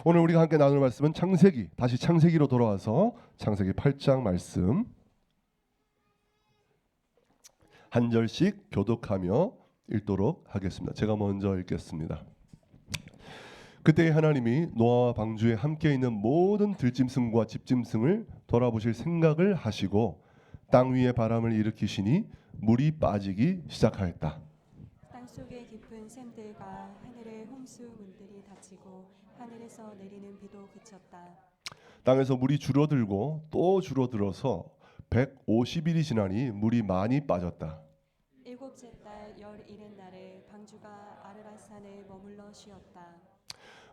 오늘 우리가 함께 나눌 말씀은 창세기, 다시 창세기로 돌아와서 창세기 8장 말씀 한 절씩 교독하며 읽도록 하겠습니다. 제가 먼저 읽겠습니다. 그때 하나님이 노아와 방주에 함께 있는 모든 들짐승과 집짐승을 돌아보실 생각을 하시고 땅 위에 바람을 일으키시니 물이 빠지기 시작하였다. 땅속의 깊은 샘들과 하늘의 홍수 문들이 닫히고 하늘에서 내리는 비도 그쳤다. 땅에서 물이 줄어들고 또 줄어들어서 150일이 지나니 물이 많이 빠졌다. 일곱째 달 열일의 날에 방주가 아르랏산에 머물러 쉬었다.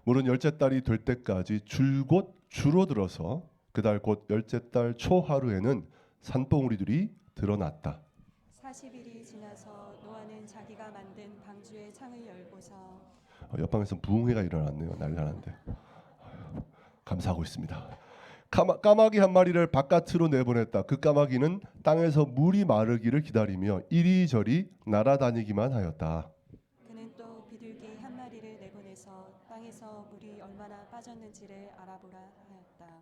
물은 열째 달이 될 때까지 줄곧 줄어들어서 그달 곧 열째 달 초하루에는 산봉우리들이 드러났다. 40일이 지나서 노아는 자기가 만든 방주의 창을 열고서 옆방에서 부흥회가 일어났네요. 난리 나는데 감사하고 있습니다. 까마귀 한 마리를 바깥으로 내보냈다. 그 까마귀는 땅에서 물이 마르기를 기다리며 이리저리 날아다니기만 하였다. 그는 또 비둘기 한 마리를 내보내서 땅에서 물이 얼마나 빠졌는지를 알아보라 하였다.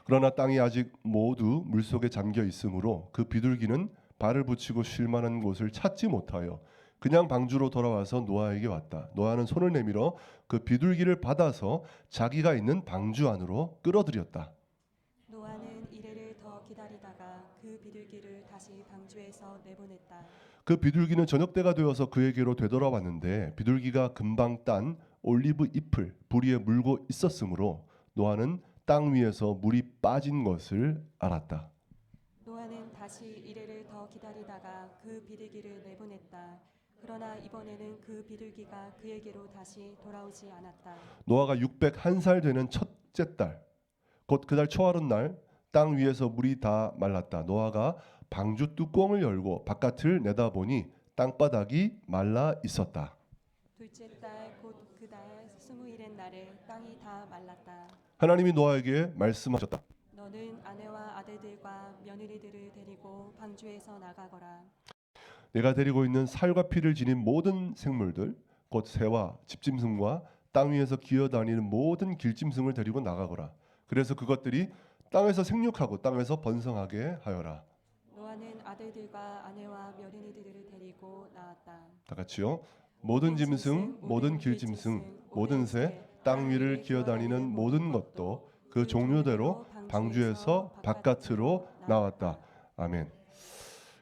그러나 땅이 아직 모두 물속에 잠겨 있으므로 그 비둘기는 발을 붙이고 쉴 만한 곳을 찾지 못하여 그냥 방주로 돌아와서 노아에게 왔다. 노아는 손을 내밀어 그 비둘기를 받아서 자기가 있는 방주 안으로 끌어들였다. 노아는 이래를 더 기다리다가 그 비둘기를 다시 방주에서 내보냈다. 그 비둘기는 저녁 때가 되어서 그에게로 되돌아왔는데 비둘기가 금방 딴 올리브 잎을 부리에 물고 있었으므로 노아는 땅 위에서 물이 빠진 것을 알았다. 노아는 다시 이래를 더 기다리다가 그 비둘기를 내보냈다. 그러나 이번에는 그 비둘기가 그에게로 다시 돌아오지 않았다. 노아가 601살 되는 첫째 달, 곧 그달 초하룻 날 땅 위에서 물이 다 말랐다. 노아가 방주 뚜껑을 열고 바깥을 내다보니 땅바닥이 말라 있었다. 둘째 달 곧 그달 20일의 날에 땅이 다 말랐다. 하나님이 노아에게 말씀하셨다. 너는 아내와 아들들과 며느리들을 데리고 방주에서 나가거라. 내가 데리고 있는 살과 피를 지닌 모든 생물들, 곧 새와 집짐승과 땅 위에서 기어다니는 모든 길짐승을 데리고 나가거라. 그래서 그것들이 땅에서 생육하고 땅에서 번성하게 하여라. 노아는 아들들과 아내와 며느리들을 데리고 나왔다. 다 같이요. 모든 짐승, 모든 길짐승, 모든 새, 땅 위를 기어다니는 모든 것도 그 종류대로 방주에서 바깥으로 나왔다. 아멘.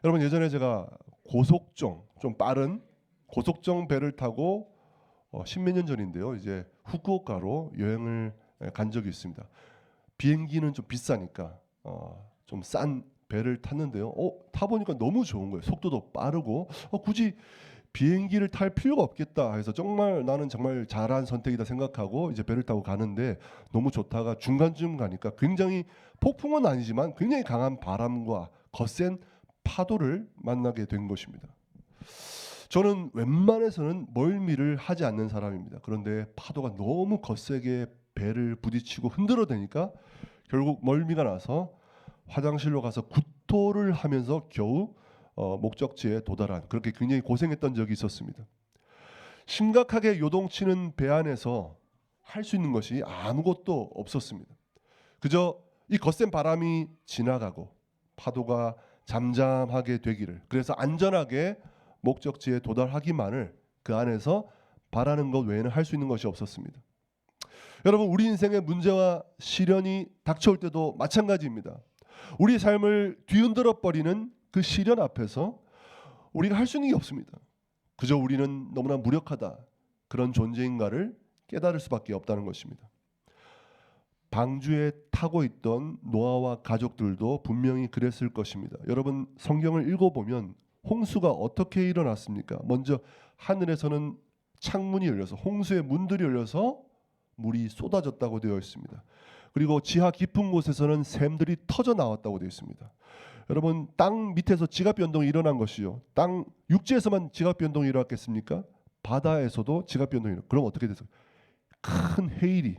여러분, 예전에 제가 고속정, 좀 빠른 고속정 배를 타고 십몇 년 전인데요. 이제 후쿠오카로 여행을 간 적이 있습니다. 비행기는 좀 비싸니까 좀 싼 배를 탔는데요. 타보니까 너무 좋은 거예요. 속도도 빠르고 굳이 비행기를 탈 필요가 없겠다 해서 정말 나는 정말 잘한 선택이다 생각하고 이제 배를 타고 가는데 너무 좋다가 중간쯤 가니까 굉장히 폭풍은 아니지만 굉장히 강한 바람과 거센 파도를 만나게 된 것입니다. 저는 웬만해서는 멀미를 하지 않는 사람입니다. 그런데 파도가 너무 거세게 배를 부딪히고 흔들어대니까 결국 멀미가 나서 화장실로 가서 구토를 하면서 겨우 목적지에 도달한, 그렇게 굉장히 고생했던 적이 있었습니다. 심각하게 요동치는 배 안에서 할 수 있는 것이 아무것도 없었습니다. 그저 이 거센 바람이 지나가고 파도가 잠잠하게 되기를, 그래서 안전하게 목적지에 도달하기만을 그 안에서 바라는 것 외에는 할 수 있는 것이 없었습니다. 여러분, 우리 인생의 문제와 시련이 닥쳐올 때도 마찬가지입니다. 우리 삶을 뒤흔들어 버리는 그 시련 앞에서 우리가 할 수 있는 게 없습니다. 그저 우리는 너무나 무력하다, 그런 존재인가를 깨달을 수밖에 없다는 것입니다. 방주에 타고 있던 노아와 가족들도 분명히 그랬을 것입니다. 여러분, 성경을 읽어보면 홍수가 어떻게 일어났습니까? 먼저 하늘에서는 창문이 열려서 홍수의 문들이 열려서 물이 쏟아졌다고 되어 있습니다. 그리고 지하 깊은 곳에서는 샘들이 터져 나왔다고 되어 있습니다. 여러분, 땅 밑에서 지각 변동이 일어난 것이요. 땅 육지에서만 지각 변동이 일어났겠습니까? 바다에서도 지각 변동이 일어났. 그럼 어떻게 됐어요? 큰 해일이,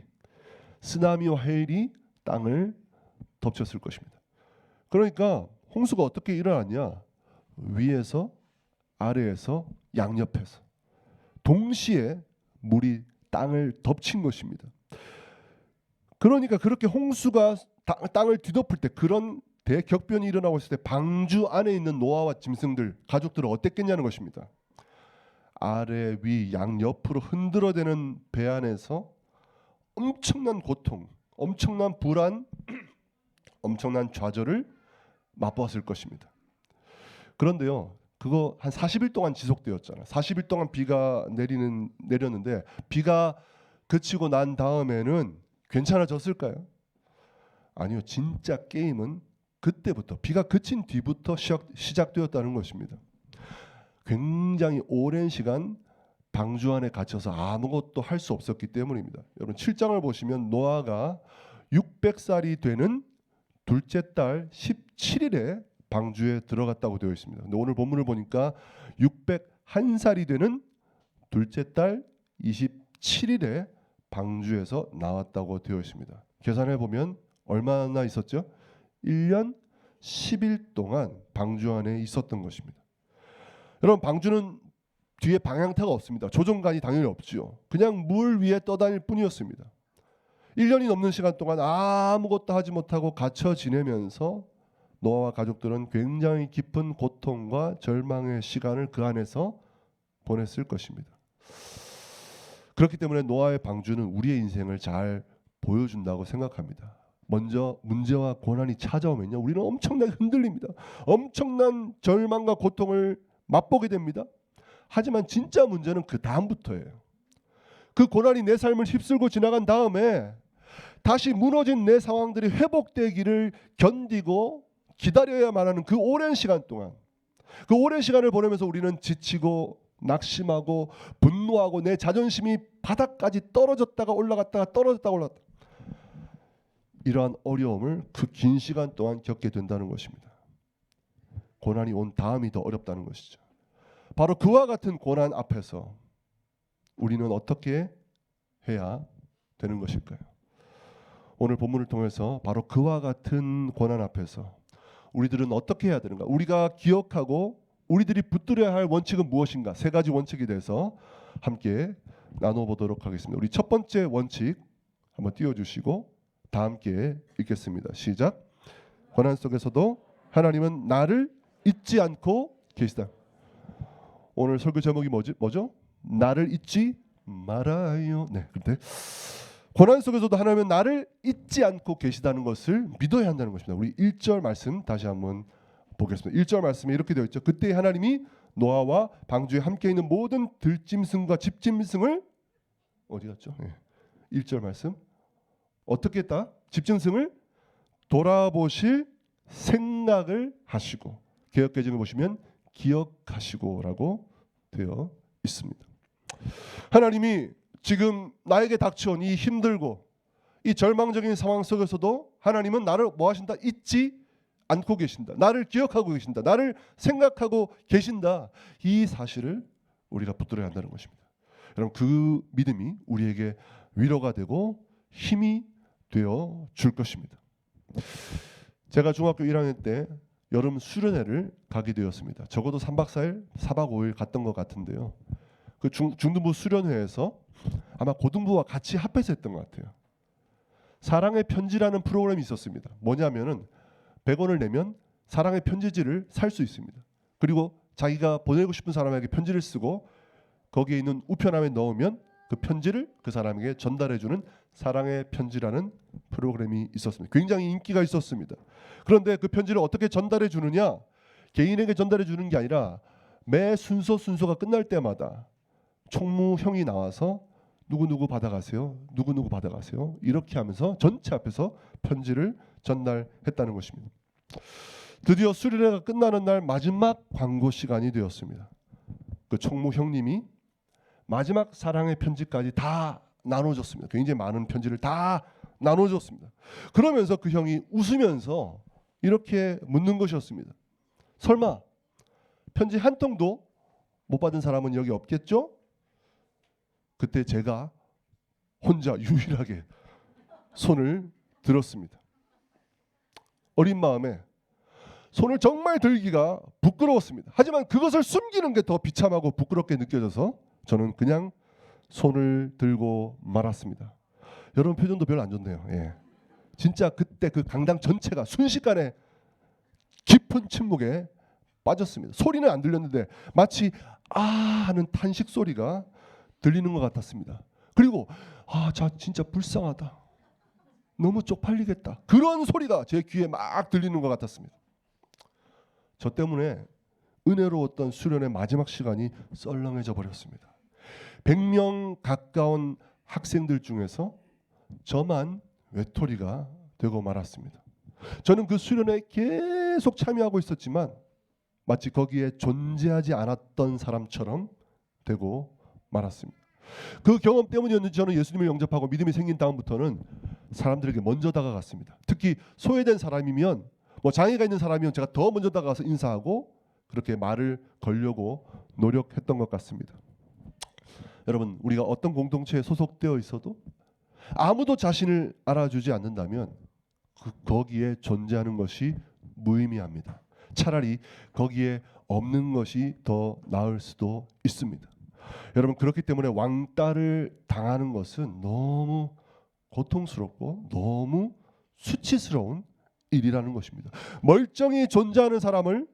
쓰나미와 해일이 땅을 덮쳤을 것입니다. 그러니까 홍수가 어떻게 일어났냐? 위에서, 아래에서, 양옆에서 동시에 물이 땅을 덮친 것입니다. 그러니까 그렇게 홍수가 땅을 뒤덮을 때, 그런 대격변이 일어나고 있을 때 방주 안에 있는 노아와 짐승들, 가족들은 어땠겠냐는 것입니다. 아래 위 양옆으로 흔들어대는 배 안에서 엄청난 고통, 엄청난 불안, 엄청난 좌절을 맛보았을 것입니다. 그런데요, 그거 한 40일 동안 지속되었잖아요. 40일 동안 비가 내렸는데 비가 그치고 난 다음에는 괜찮아졌을까요? 아니요. 진짜 게임은 그때부터, 비가 그친 뒤부터 시작되었다는 것입니다. 굉장히 오랜 시간 방주 안에 갇혀서 아무것도 할 수 없었기 때문입니다. 여러분 7장을 보시면 노아가 600살이 되는 둘째 달 17일에 방주에 들어갔다고 되어 있습니다. 근데 오늘 본문을 보니까 601살이 되는 둘째 달 27일에 방주에서 나왔다고 되어 있습니다. 계산해 보면 얼마나 있었죠? 1년 10일 동안 방주 안에 있었던 것입니다. 여러분 방주는 뒤에 방향타가 없습니다. 조종관이 당연히 없지요. 그냥 물 위에 떠다닐 뿐이었습니다. 1년이 넘는 시간 동안 아무것도 하지 못하고 갇혀 지내면서 노아와 가족들은 굉장히 깊은 고통과 절망의 시간을 그 안에서 보냈을 것입니다. 그렇기 때문에 노아의 방주는 우리의 인생을 잘 보여준다고 생각합니다. 먼저 문제와 고난이 찾아오면요, 우리는 엄청나게 흔들립니다. 엄청난 절망과 고통을 맛보게 됩니다. 하지만 진짜 문제는 그 다음부터예요. 그 고난이 내 삶을 휩쓸고 지나간 다음에 다시 무너진 내 상황들이 회복되기를 견디고 기다려야만 하는 그 오랜 시간 동안, 그 오랜 시간을 보내면서 우리는 지치고 낙심하고 분노하고 내 자존심이 바닥까지 떨어졌다가 올라갔다가 떨어졌다가 올라갔다, 이러한 어려움을 그 긴 시간 동안 겪게 된다는 것입니다. 고난이 온 다음이 더 어렵다는 것이죠. 바로 그와 같은 고난 앞에서 우리는 어떻게 해야 되는 것일까요? 오늘 본문을 통해서 바로 그와 같은 고난 앞에서 우리들은 어떻게 해야 되는가? 우리가 기억하고 우리들이 붙들어야 할 원칙은 무엇인가? 세 가지 원칙에 대해서 함께 나눠보도록 하겠습니다. 우리 첫 번째 원칙 한번 띄워주시고 다 함께 읽겠습니다. 시작. 고난 속에서도 하나님은 나를 잊지 않고 계시다. 오늘 설교 제목이 뭐죠? 나를 잊지 말아요. 네, 그런데 고난 속에서도 하나님은 나를 잊지 않고 계시다는 것을 믿어야 한다는 것입니다. 우리 1절 말씀 다시 한번 보겠습니다. 1절 말씀에 이렇게 되어 있죠. 그때 하나님이 노아와 방주에 함께 있는 모든 들짐승과 집짐승을 어디 갔죠? 네. 1절 말씀 어떻게 했다? 집짐승을 돌아보실 생각을 하시고, 개역개정을 보시면 기억하시고라고 되어 있습니다. 하나님이 지금 나에게 닥쳐온 이 힘들고 이 절망적인 상황 속에서도 하나님은 나를 뭐 하신다? 잊지 않고 계신다. 나를 기억하고 계신다. 나를 생각하고 계신다. 이 사실을 우리가 붙들어야 한다는 것입니다. 여러분 그 믿음이 우리에게 위로가 되고 힘이 되어 줄 것입니다. 제가 중학교 1학년 때 여름 수련회를 가게 되었습니다. 적어도 3박 4일, 4박 5일 갔던 것 같은데요. 그 중등부 수련회에서 아마 고등부와 같이 합해서 했던 것 같아요. 사랑의 편지라는 프로그램이 있었습니다. 뭐냐면은 100원을 내면 사랑의 편지지를 살 수 있습니다. 그리고 자기가 보내고 싶은 사람에게 편지를 쓰고 거기에 있는 우편함에 넣으면 그 편지를 그 사람에게 전달해주는 사랑의 편지라는 프로그램이 있었습니다. 굉장히 인기가 있었습니다. 그런데 그 편지를 어떻게 전달해 주느냐? 개인에게 전달해 주는 게 아니라 매 순서가 끝날 때마다 총무형이 나와서 누구누구 받아가세요. 누구누구 받아가세요. 이렇게 하면서 전체 앞에서 편지를 전달했다는 것입니다. 드디어 수련회가 끝나는 날 마지막 광고 시간이 되었습니다. 그 총무형님이 마지막 사랑의 편지까지 다 나눠줬습니다. 굉장히 많은 편지를 다 나눠줬습니다. 그러면서 그 형이 웃으면서 이렇게 묻는 것이었습니다. 설마 편지 한 통도 못 받은 사람은 여기 없겠죠? 그때 제가 혼자 유일하게 손을 들었습니다. 어린 마음에 손을 정말 들기가 부끄러웠습니다. 하지만 그것을 숨기는 게 더 비참하고 부끄럽게 느껴져서 저는 그냥 손을 들고 말았습니다. 여러분 표정도 별로 안 좋네요. 예. 진짜 그때 그 강당 전체가 순식간에 깊은 침묵에 빠졌습니다. 소리는 안 들렸는데 마치 아 하는 탄식 소리가 들리는 것 같았습니다. 그리고 자 진짜 불쌍하다. 너무 쪽팔리겠다. 그런 소리가 제 귀에 막 들리는 것 같았습니다. 저 때문에 은혜로웠던 수련의 마지막 시간이 썰렁해져 버렸습니다. 100명 가까운 학생들 중에서 저만 외톨이가 되고 말았습니다. 저는 그 수련에 계속 참여하고 있었지만 마치 거기에 존재하지 않았던 사람처럼 되고 말았습니다. 그 경험 때문이었는지 저는 예수님을 영접하고 믿음이 생긴 다음부터는 사람들에게 먼저 다가갔습니다. 특히 소외된 사람이면 장애가 있는 사람이면 제가 더 먼저 다가가서 인사하고 그렇게 말을 걸려고 노력했던 것 같습니다. 여러분, 우리가 어떤 공동체에 소속되어 있어도 아무도 자신을 알아주지 않는다면 거기에 존재하는 것이 무의미합니다. 차라리 거기에 없는 것이 더 나을 수도 있습니다. 여러분, 그렇기 때문에 왕따를 당하는 것은 너무 고통스럽고 너무 수치스러운 일이라는 것입니다. 멀쩡히 존재하는 사람을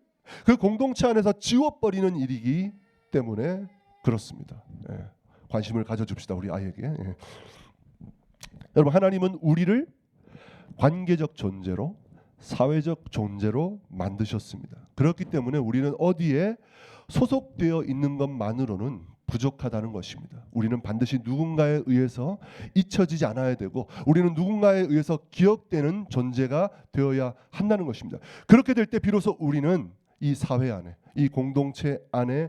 그 공동체 안에서 지워버리는 일이기 때문에 그렇습니다. 관심을 가져줍시다, 우리 아이에게. 여러분, 하나님은 우리를 관계적 존재로, 사회적 존재로 만드셨습니다. 그렇기 때문에 우리는 어디에 소속되어 있는 것만으로는 부족하다는 것입니다. 우리는 반드시 누군가에 의해서 잊혀지지 않아야 되고, 우리는 누군가에 의해서 기억되는 존재가 되어야 한다는 것입니다. 그렇게 될 때 비로소 우리는 이 사회 안에, 이 공동체 안에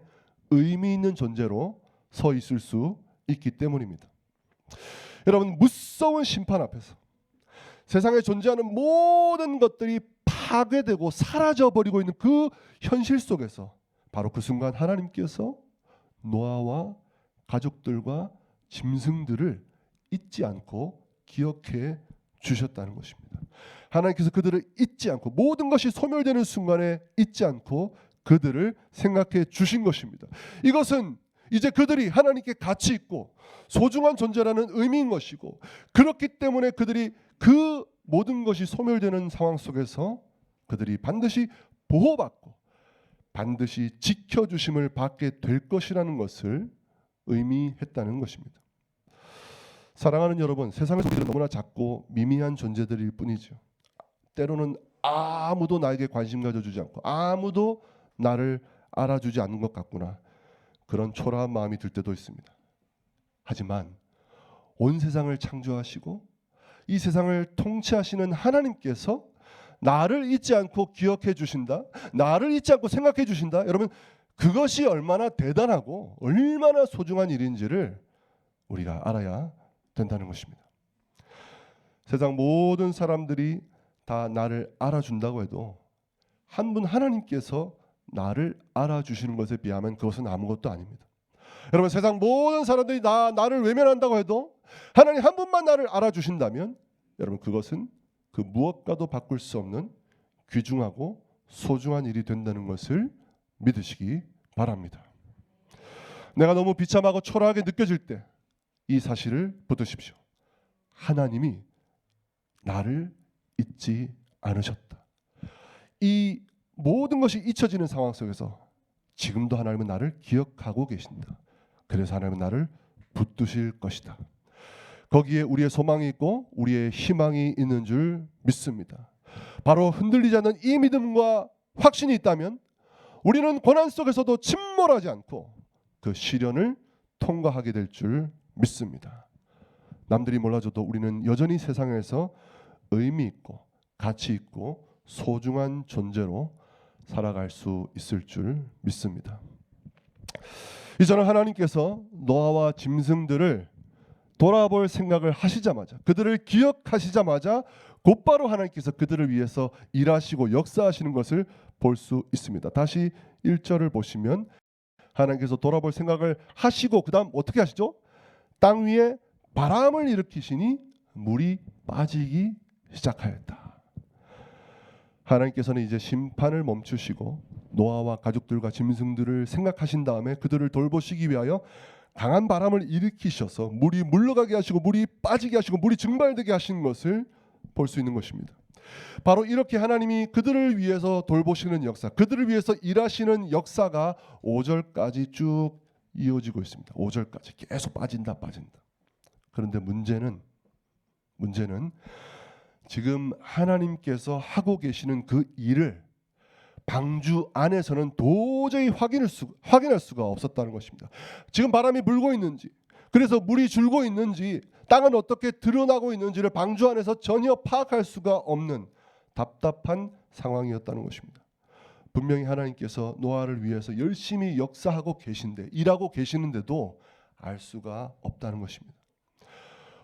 의미 있는 존재로 서 있을 수 있기 때문입니다. 여러분, 무서운 심판 앞에서 세상에 존재하는 모든 것들이 파괴되고 사라져버리고 있는 그 현실 속에서 바로 그 순간 하나님께서 노아와 가족들과 짐승들을 잊지 않고 기억해 주셨다는 것입니다. 하나님께서 그들을 잊지 않고, 모든 것이 소멸되는 순간에 잊지 않고 그들을 생각해 주신 것입니다. 이것은 이제 그들이 하나님께 가치 있고 소중한 존재라는 의미인 것이고, 그렇기 때문에 그들이 그 모든 것이 소멸되는 상황 속에서 그들이 반드시 보호받고 반드시 지켜주심을 받게 될 것이라는 것을 의미했다는 것입니다. 사랑하는 여러분, 세상에서 우리는 너무나 작고 미미한 존재들일 뿐이죠. 때로는 아무도 나에게 관심 가져주지 않고 아무도 나를 알아주지 않는 것 같구나, 그런 초라한 마음이 들 때도 있습니다. 하지만 온 세상을 창조하시고 이 세상을 통치하시는 하나님께서 나를 잊지 않고 기억해 주신다, 나를 잊지 않고 생각해 주신다. 여러분, 그것이 얼마나 대단하고 얼마나 소중한 일인지를 우리가 알아야 된다는 것입니다. 세상 모든 사람들이 다 나를 알아준다고 해도 한 분 하나님께서 나를 알아주시는 것에 비하면 그것은 아무것도 아닙니다. 여러분, 세상 모든 사람들이 나를 외면한다고 해도 하나님 한 분만 나를 알아주신다면 여러분, 그것은 그 무엇과도 바꿀 수 없는 귀중하고 소중한 일이 된다는 것을 믿으시기 바랍니다. 내가 너무 비참하고 초라하게 느껴질 때 이 사실을 붙드십시오. 하나님이 나를 잊지 않으셨다. 이 모든 것이 잊혀지는 상황 속에서 지금도 하나님은 나를 기억하고 계신다. 그래서 하나님은 나를 붙드실 것이다. 거기에 우리의 소망이 있고 우리의 희망이 있는 줄 믿습니다. 바로 흔들리지 않는 이 믿음과 확신이 있다면 우리는 고난 속에서도 침몰하지 않고 그 시련을 통과하게 될 줄 믿습니다. 남들이 몰라줘도 우리는 여전히 세상에서 의미 있고 가치 있고 소중한 존재로 살아갈 수 있을 줄 믿습니다. 이전에 하나님께서 노아와 짐승들을 돌아볼 생각을 하시자마자, 그들을 기억하시자마자 곧바로 하나님께서 그들을 위해서 일하시고 역사하시는 것을 볼 수 있습니다. 다시 1절을 보시면 하나님께서 돌아볼 생각을 하시고 그 다음 어떻게 하시죠? 땅 위에 바람을 일으키시니 물이 빠지기 시작하였다. 하나님께서는 이제 심판을 멈추시고 노아와 가족들과 짐승들을 생각하신 다음에 그들을 돌보시기 위하여 강한 바람을 일으키셔서 물이 물러가게 하시고 물이 빠지게 하시고 물이 증발되게 하시는 것을 볼 수 있는 것입니다. 바로 이렇게 하나님이 그들을 위해서 돌보시는 역사, 그들을 위해서 일하시는 역사가 5절까지 쭉 이어지고 있습니다. 5절까지 계속 빠진다. 그런데 문제는 지금 하나님께서 하고 계시는 그 일을 방주 안에서는 도저히 확인할 수가 없었다는 것입니다. 지금 바람이 불고 있는지, 그래서 물이 줄고 있는지, 땅은 어떻게 드러나고 있는지를 방주 안에서 전혀 파악할 수가 없는 답답한 상황이었다는 것입니다. 분명히 하나님께서 노아를 위해서 열심히 역사하고 계신데, 일하고 계시는데도 알 수가 없다는 것입니다.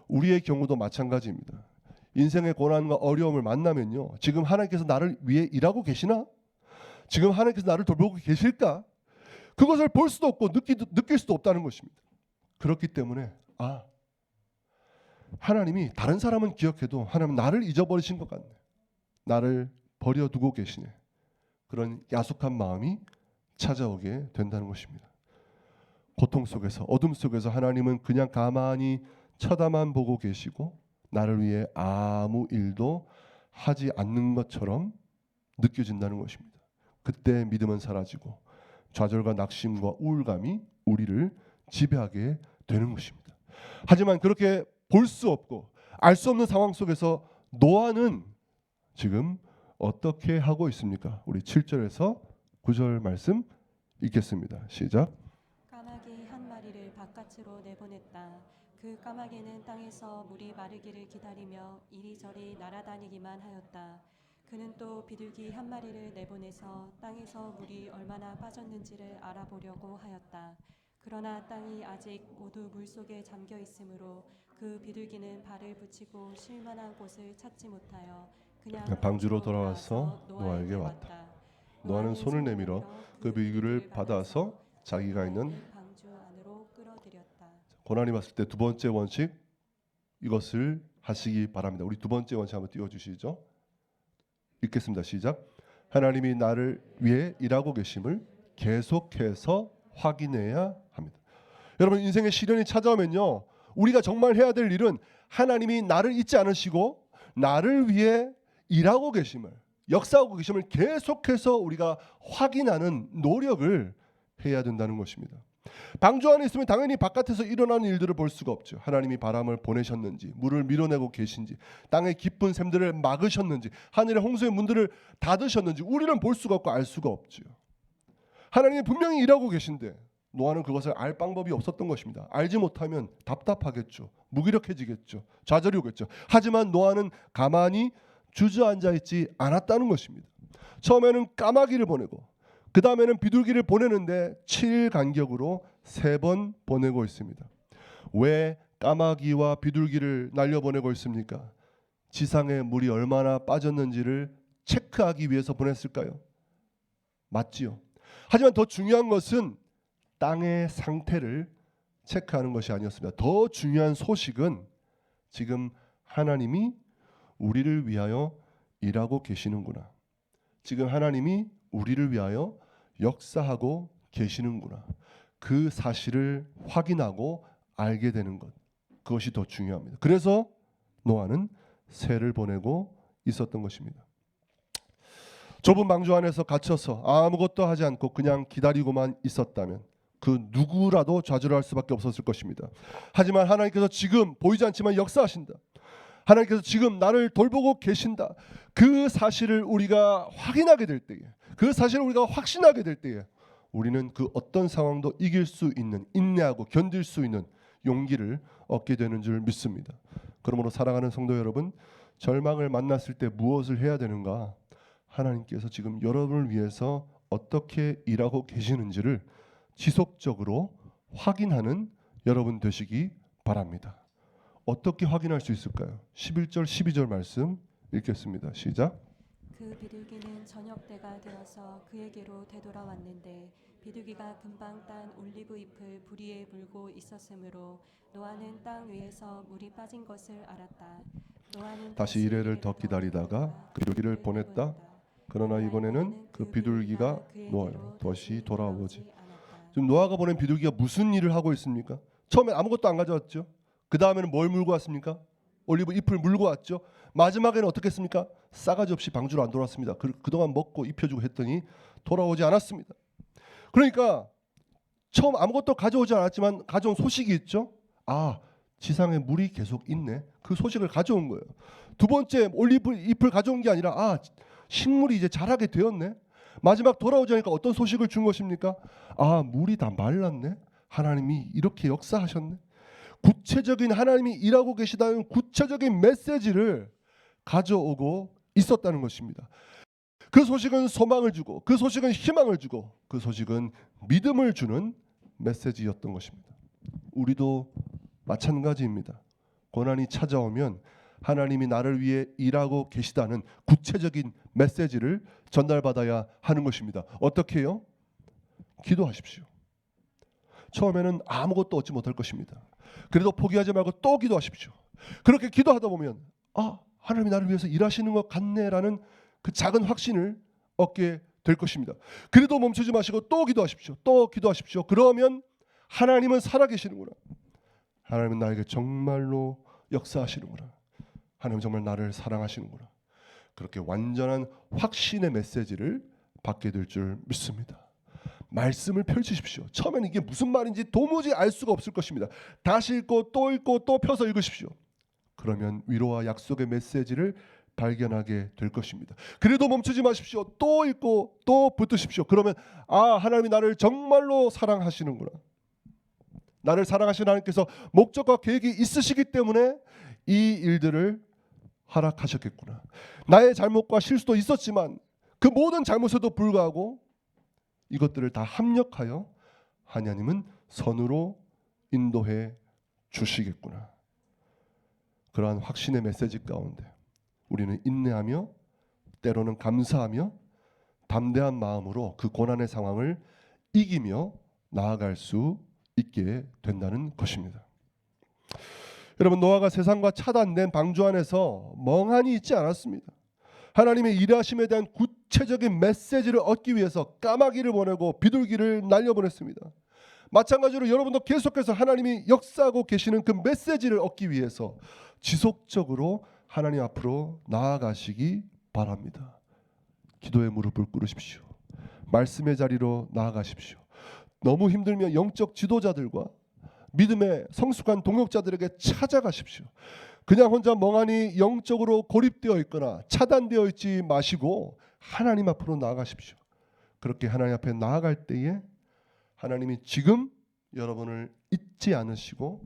우리의 경우도 마찬가지입니다. 인생의 고난과 어려움을 만나면요, 지금 하나님께서 나를 위해 일하고 계시나? 지금 하나님께서 나를 돌보고 계실까? 그것을 볼 수도 없고 느낄 수도 없다는 것입니다. 그렇기 때문에 하나님이 다른 사람은 기억해도 하나님은 나를 잊어버리신 것 같네. 나를 버려두고 계시네. 그런 야속한 마음이 찾아오게 된다는 것입니다. 고통 속에서, 어둠 속에서 하나님은 그냥 가만히 쳐다만 보고 계시고 나를 위해 아무 일도 하지 않는 것처럼 느껴진다는 것입니다. 그때 믿음은 사라지고 좌절과 낙심과 우울감이 우리를 지배하게 되는 것입니다. 하지만 그렇게 볼 수 없고 알 수 없는 상황 속에서 노아는 지금 어떻게 하고 있습니까? 우리 7절에서 9절 말씀 읽겠습니다. 시작. 까마귀 한 마리를 바깥으로 내보냈다. 그 까마귀는 땅에서 물이 마르기를 기다리며 이리저리 날아다니기만 하였다. 그는 또 비둘기 한 마리를 내보내서 땅에서 물이 얼마나 빠졌는지를 알아보려고 하였다. 그러나 땅이 아직 모두 물속에 잠겨 있으므로 그 비둘기는 발을 붙이고 쉴 만한 곳을 찾지 못하여 그냥 방주로 돌아와서 노아에게 왔다. 노아는 손을 내밀어 그 비둘기를 받아서 자기가 있는 방주 안으로 끌어들였다. 고난이 왔을 때 두 번째 원칙, 이것을 하시기 바랍니다. 우리 두 번째 원칙 한번 띄워주시죠. 읽겠습니다. 시작. 하나님이 나를 위해 일하고 계심을 계속해서 확인해야 합니다. 여러분, 인생의 시련이 찾아오면요, 우리가 정말 해야 될 일은 하나님이 나를 잊지 않으시고 나를 위해 일하고 계심을, 역사하고 계심을 계속해서 우리가 확인하는 노력을 해야 된다는 것입니다. 방주 안에 있으면 당연히 바깥에서 일어나는 일들을 볼 수가 없죠. 하나님이 바람을 보내셨는지, 물을 밀어내고 계신지, 땅의 깊은 샘들을 막으셨는지, 하늘의 홍수의 문들을 닫으셨는지 우리는 볼 수가 없고 알 수가 없죠. 하나님이 분명히 일하고 계신데 노아는 그것을 알 방법이 없었던 것입니다. 알지 못하면 답답하겠죠. 무기력해지겠죠. 좌절이 오겠죠. 하지만 노아는 가만히 주저앉아 있지 않았다는 것입니다. 처음에는 까마귀를 보내고 그 다음에는 비둘기를 보내는데 7일 간격으로 3번 보내고 있습니다. 왜 까마귀와 비둘기를 날려보내고 있습니까? 지상에 물이 얼마나 빠졌는지를 체크하기 위해서 보냈을까요? 맞지요. 하지만 더 중요한 것은 땅의 상태를 체크하는 것이 아니었습니다. 더 중요한 소식은 지금 하나님이 우리를 위하여 일하고 계시는구나. 지금 하나님이 우리를 위하여 역사하고 계시는구나. 그 사실을 확인하고 알게 되는 것, 그것이 더 중요합니다. 그래서 노아는 새를 보내고 있었던 것입니다. 좁은 방주 안에서 갇혀서 아무것도 하지 않고 그냥 기다리고만 있었다면 그 누구라도 좌절할 수밖에 없었을 것입니다. 하지만 하나님께서 지금 보이지 않지만 역사하신다. 하나님께서 지금 나를 돌보고 계신다. 그 사실을 우리가 확인하게 될 때에, 그 사실을 우리가 확신하게 될 때에 우리는 그 어떤 상황도 이길 수 있는, 인내하고 견딜 수 있는 용기를 얻게 되는 줄 믿습니다. 그러므로 사랑하는 성도 여러분, 절망을 만났을 때 무엇을 해야 되는가? 하나님께서 지금 여러분을 위해서 어떻게 일하고 계시는지를 지속적으로 확인하는 여러분 되시기 바랍니다. 어떻게 확인할 수 있을까요? 11절 12절 말씀 읽겠습니다. 시작. 그 비둘기는 저녁 때가 되어서 그에게로 되돌아왔는데 비둘기가 금방 딴 올리브 잎을 부리에 물고 있었으므로 노아는 땅 위에서 물이 빠진 것을 알았다. 노아는 다시 이래를 더 기다리다가 그 비둘기를 보냈다. 그러나 이번에는 그 비둘기가 노아로 다시 돌아오지. 지금 노아가 보낸 비둘기가 무슨 일을 하고 있습니까? 처음에 아무것도 안 가져왔죠. 그 다음에는 뭘 물고 왔습니까? 올리브 잎을 물고 왔죠. 마지막에는 어떻게 했습니까? 싸가지 없이 방주로 안 돌아왔습니다. 그동안 먹고 입혀주고 했더니 돌아오지 않았습니다. 그러니까 처음 아무것도 가져오지 않았지만 가져온 소식이 있죠. 아, 지상에 물이 계속 있네. 그 소식을 가져온 거예요. 두 번째 올리브 잎을 가져온 게 아니라 아, 식물이 이제 자라게 되었네. 마지막 돌아오자니까 어떤 소식을 준 것입니까? 아, 물이 다 말랐네. 하나님이 이렇게 역사하셨네. 구체적인 하나님이 일하고 계시다는 구체적인 메시지를 가져오고 있었다는 것입니다. 그 소식은 소망을 주고, 그 소식은 희망을 주고, 그 소식은 믿음을 주는 메시지였던 것입니다. 우리도 마찬가지입니다. 고난이 찾아오면 하나님이 나를 위해 일하고 계시다는 구체적인 메시지를 전달받아야 하는 것입니다. 어떻게 해요? 기도하십시오. 처음에는 아무것도 얻지 못할 것입니다. 그래도 포기하지 말고 또 기도하십시오. 그렇게 기도하다 보면 아, 하나님이 나를 위해서 일하시는 것 같네라는 그 작은 확신을 얻게 될 것입니다. 그래도 멈추지 마시고 또 기도하십시오. 또 기도하십시오. 그러면 하나님은 살아계시는구나. 하나님은 나에게 정말로 역사하시는구나. 하나님 정말 나를 사랑하시는구나. 그렇게 완전한 확신의 메시지를 받게 될 줄 믿습니다. 말씀을 펼치십시오. 처음에는 이게 무슨 말인지 도무지 알 수가 없을 것입니다. 다시 읽고 또 펴서 읽으십시오. 그러면 위로와 약속의 메시지를 발견하게 될 것입니다. 그래도 멈추지 마십시오. 또 읽고 또 붙드십시오. 그러면 아, 하나님이 나를 정말로 사랑하시는구나. 나를 사랑하시는 하나님께서 목적과 계획이 있으시기 때문에 이 일들을 허락하셨겠구나. 나의 잘못과 실수도 있었지만 그 모든 잘못에도 불구하고 이것들을 다 합력하여 하나님은 선으로 인도해 주시겠구나. 그러한 확신의 메시지 가운데 우리는 인내하며 때로는 감사하며 담대한 마음으로 그 고난의 상황을 이기며 나아갈 수 있게 된다는 것입니다. 여러분, 노아가 세상과 차단된 방주 안에서 멍하니 있지 않았습니다. 하나님의 일하심에 대한 구체적인 메시지를 얻기 위해서 까마귀를 보내고 비둘기를 날려보냈습니다. 마찬가지로 여러분도 계속해서 하나님이 역사하고 계시는 그 메시지를 얻기 위해서 지속적으로 하나님 앞으로 나아가시기 바랍니다. 기도의 무릎을 꿇으십시오. 말씀의 자리로 나아가십시오. 너무 힘들면 영적 지도자들과 믿음의 성숙한 동역자들에게 찾아가십시오. 그냥 혼자 멍하니 영적으로 고립되어 있거나 차단되어 있지 마시고 하나님 앞으로 나아가십시오. 그렇게 하나님 앞에 나아갈 때에 하나님이 지금 여러분을 잊지 않으시고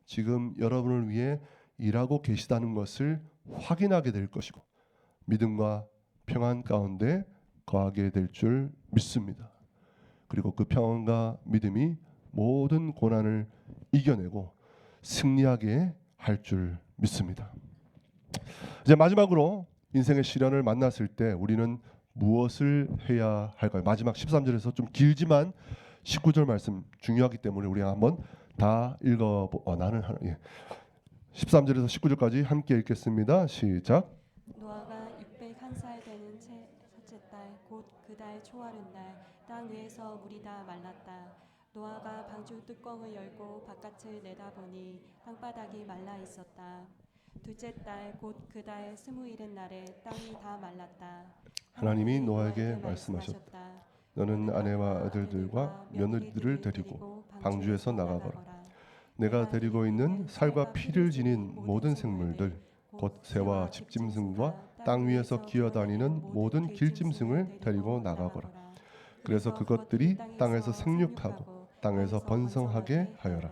지금 여러분을 위해 일하고 계시다는 것을 확인하게 될 것이고 믿음과 평안 가운데 거하게 될 줄 믿습니다. 그리고 그 평안과 믿음이 모든 고난을 이겨내고 승리하게 할 줄 믿습니다. 이제 마지막으로 인생의 시련을 만났을 때 우리는 무엇을 해야 할까요? 마지막 13절에서 좀 길지만 19절 말씀 중요하기 때문에 우리 한번 다 나는 13절에서 19절까지 함께 읽겠습니다. 시작. 노아가 601살 되는 첫째 달 곧 그 달 초하룻날 땅 위에서 물이 다 말랐다. 노아가 방주 뚜껑을 열고 바깥을 내다보니 땅바닥이 말라 있었다. 둘째 달 곧 그 달 21날에 땅이 다 말랐다. 하나님이 노아에게 말씀하셨다. 너는 아내와 아들들과 며느리들을 데리고 방주에서 나가거라. 내가 데리고 있는 살과 피를 지닌 모든 생물들 곧 새와 집짐승과 땅 위에서 기어다니는 모든 길짐승을 데리고 나가거라. 그래서 그것들이 땅에서 생육하고 땅에서 번성하게 하여라.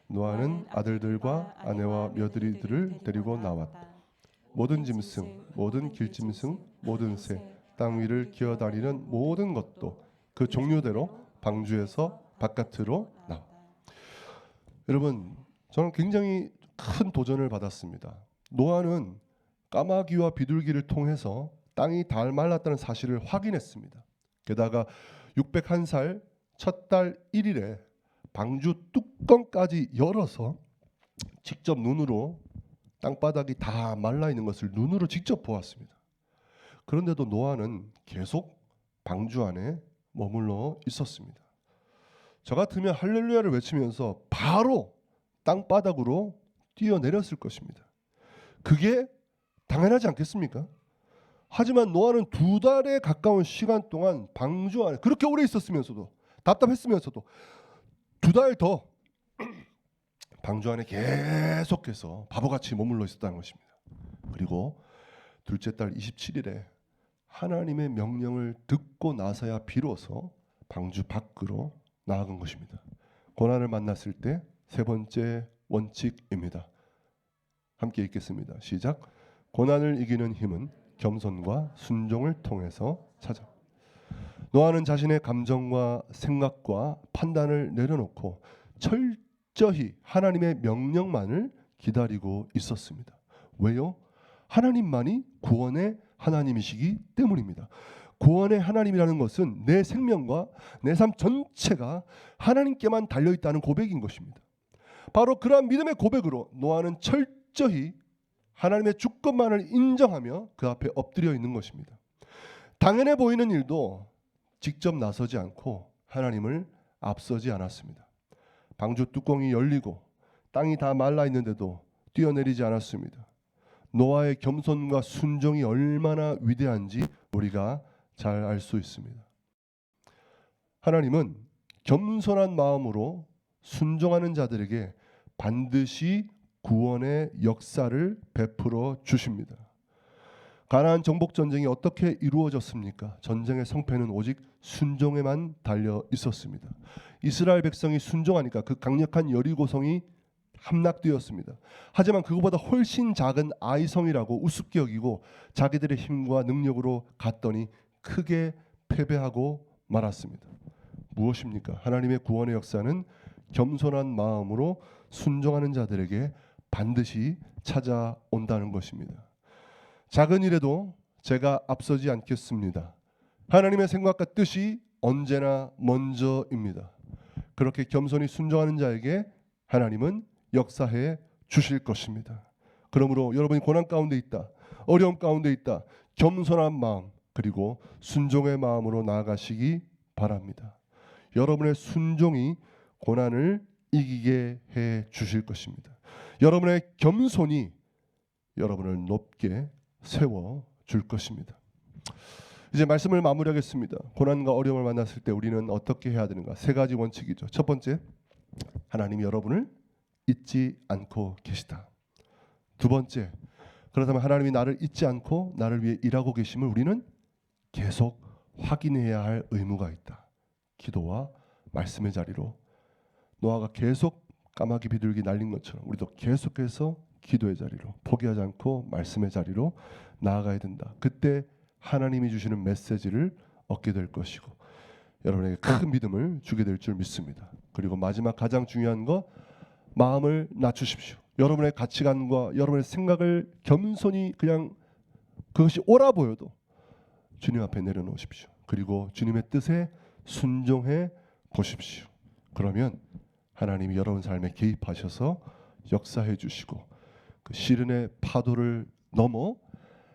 노아는 아들들과 아내와 며느리들을 데리고 나왔다. 모든 짐승, 모든 길짐승, 모든 새, 땅 위를 기어다니는 모든 것도 그 종류대로 방주에서 바깥으로 나와. 여러분, 저는 굉장히 큰 도전을 받았습니다. 노아는 까마귀와 비둘기를 통해서 땅이 다 말랐다는 사실을 확인했습니다. 게다가 601살 첫 달 1일에 방주 뚜껑까지 열어서 직접 눈으로 땅바닥이 다 말라 있는 것을 눈으로 직접 보았습니다. 그런데도 노아는 계속 방주 안에 머물러 있었습니다. 저 같으면 할렐루야를 외치면서 바로 땅바닥으로 뛰어내렸을 것입니다. 그게 당연하지 않겠습니까? 하지만 노아는 2달에 가까운 시간 동안 방주 안에 그렇게 오래 있었으면서도 답답했으면서도 2달 더 방주 안에 계속해서 바보같이 머물러 있었다는 것입니다. 그리고 둘째 달 27일에 하나님의 명령을 듣고 나서야 비로소 방주 밖으로 나아간 것입니다. 고난을 만났을 때 세 번째 원칙입니다. 함께 읽겠습니다. 시작. 고난을 이기는 힘은 겸손과 순종을 통해서 찾아. 노아는 자신의 감정과 생각과 판단을 내려놓고 철저히 하나님의 명령만을 기다리고 있었습니다. 왜요? 하나님만이 구원의 하나님이시기 때문입니다. 구원의 하나님이라는 것은 내 생명과 내 삶 전체가 하나님께만 달려있다는 고백인 것입니다. 바로 그러한 믿음의 고백으로 노아는 철저히 하나님의 주권만을 인정하며 그 앞에 엎드려 있는 것입니다. 당연해 보이는 일도 직접 나서지 않고 하나님을 앞서지 않았습니다. 방주 뚜껑이 열리고 땅이 다 말라 있는데도 뛰어내리지 않았습니다. 노아의 겸손과 순종이 얼마나 위대한지 우리가 잘 알 수 있습니다. 하나님은 겸손한 마음으로 순종하는 자들에게 반드시 구원의 역사를 베풀어 주십니다. 가나안 정복 전쟁이 어떻게 이루어졌습니까? 전쟁의 성패는 오직 순종에만 달려 있었습니다. 이스라엘 백성이 순종하니까 그 강력한 여리고성이 함락되었습니다. 하지만 그것보다 훨씬 작은 아이성이라고 우습게 여기고 자기들의 힘과 능력으로 갔더니 크게 패배하고 말았습니다. 무엇입니까? 하나님의 구원의 역사는 겸손한 마음으로 순종하는 자들에게 반드시 찾아온다는 것입니다. 작은 일에도 제가 앞서지 않겠습니다. 하나님의 생각과 뜻이 언제나 먼저입니다. 그렇게 겸손히 순종하는 자에게 하나님은 역사해 주실 것입니다. 그러므로 여러분이 고난 가운데 있다, 어려움 가운데 있다, 겸손한 마음 그리고 순종의 마음으로 나아가시기 바랍니다. 여러분의 순종이 고난을 이기게 해 주실 것입니다. 여러분의 겸손이 여러분을 높게 세워 줄 것입니다. 이제 말씀을 마무리하겠습니다. 고난과 어려움을 만났을 때 우리는 어떻게 해야 되는가? 3가지 원칙이죠. 첫 번째, 하나님이 여러분을 잊지 않고 계시다. 두 번째, 그렇다면 하나님이 나를 잊지 않고 나를 위해 일하고 계심을 우리는 계속 확인해야 할 의무가 있다. 기도와 말씀의 자리로 노아가 계속 까마귀 비둘기 날린 것처럼 우리도 계속해서 기도의 자리로 포기하지 않고 말씀의 자리로 나아가야 된다. 그때 하나님이 주시는 메시지를 얻게 될 것이고 여러분에게 큰 믿음을 주게 될 줄 믿습니다. 그리고 마지막 가장 중요한 거, 마음을 낮추십시오. 여러분의 가치관과 여러분의 생각을 겸손히 그냥 그것이 옳아 보여도 주님 앞에 내려놓으십시오. 그리고 주님의 뜻에 순종해 보십시오. 그러면 하나님이 여러분 삶에 개입하셔서 역사해 주시고 그 시른의 파도를 넘어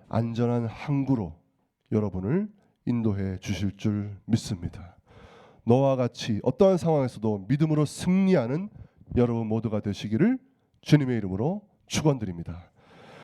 안전한 항구로 여러분을 인도해 주실 줄 믿습니다. 너와 같이 어떠한 상황에서도 믿음으로 승리하는 여러분 모두가 되시기를 주님의 이름으로 축원드립니다.